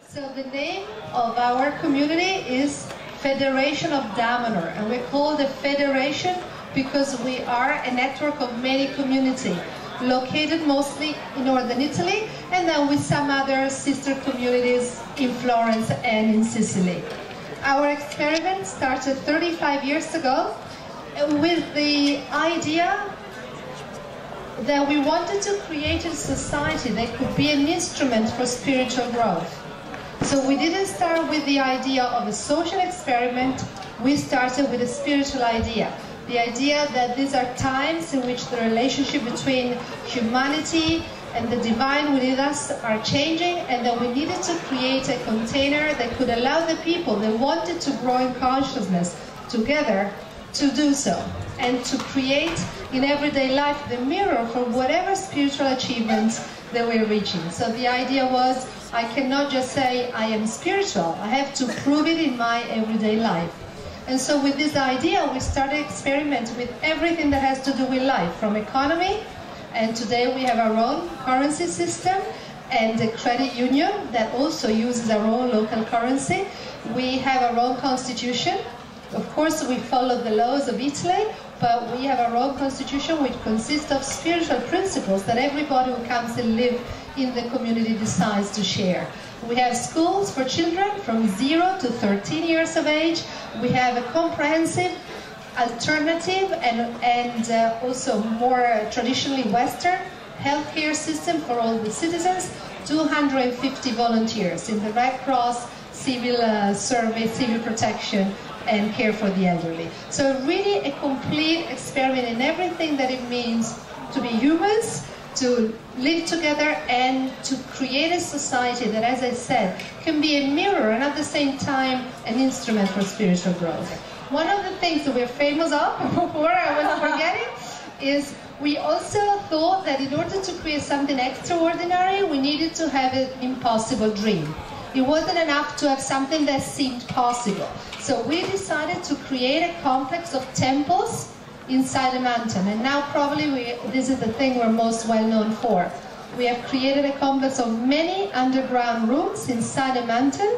So the name of our community is Federation of Damanhur, and we call the Federation because we are a network of many communities located mostly in northern Italy, and then with some other sister communities in Florence and in Sicily. Our experiment started 35 years ago with the idea that we wanted to create a society that could be an instrument for spiritual growth. So we didn't start with the idea of a social experiment, we started with a spiritual idea. The idea that these are times in which the relationship between humanity and the divine within us are changing, and that we needed to create a container that could allow the people that wanted to grow in consciousness together to do so, and to create in everyday life the mirror for whatever spiritual achievements that we're reaching. So the idea was, I cannot just say I am spiritual, I have to prove it in my everyday life. And so with this idea, we started experimenting with everything that has to do with life, from economy, and today we have our own currency system, and a credit union that also uses our own local currency. We have our own constitution. Of course, we follow the laws of Italy, but we have our own constitution which consists of spiritual principles that everybody who comes and lives in the community decides to share. We have schools for children from 0 to 13 years of age. We have a comprehensive, alternative, and also more traditionally Western healthcare system for all the citizens. 250 volunteers in the Red Cross, civil service, civil protection, and care for the elderly. So really a complete experiment in everything that it means to be humans, to live together, and to create a society that, as I said, can be a mirror and at the same time an instrument for spiritual growth. One of the things that we're famous of, before I was forgetting, is we also thought that in order to create something extraordinary, we needed to have an impossible dream. It wasn't enough to have something that seemed possible. So we decided to create a complex of temples inside a mountain. And now probably this is the thing we're most well known for. We have created a complex of many underground rooms inside a mountain,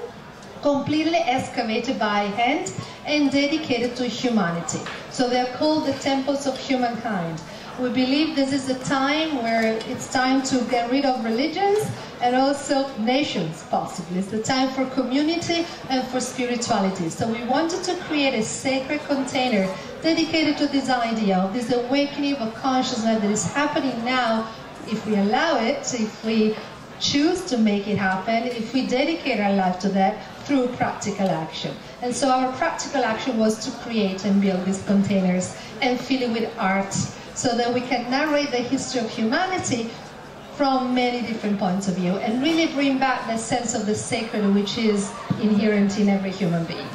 completely excavated by hand and dedicated to humanity. So they're called the temples of humankind. We believe this is a time where it's time to get rid of religions and also nations, possibly. It's the time for community and for spirituality. So we wanted to create a sacred container dedicated to this idea of this awakening of consciousness that is happening now, if we allow it, if we choose to make it happen, if we dedicate our life to that through practical action. And so our practical action was to create and build these containers and fill it with art, so that we can narrate the history of humanity from many different points of view and really bring back the sense of the sacred which is inherent in every human being.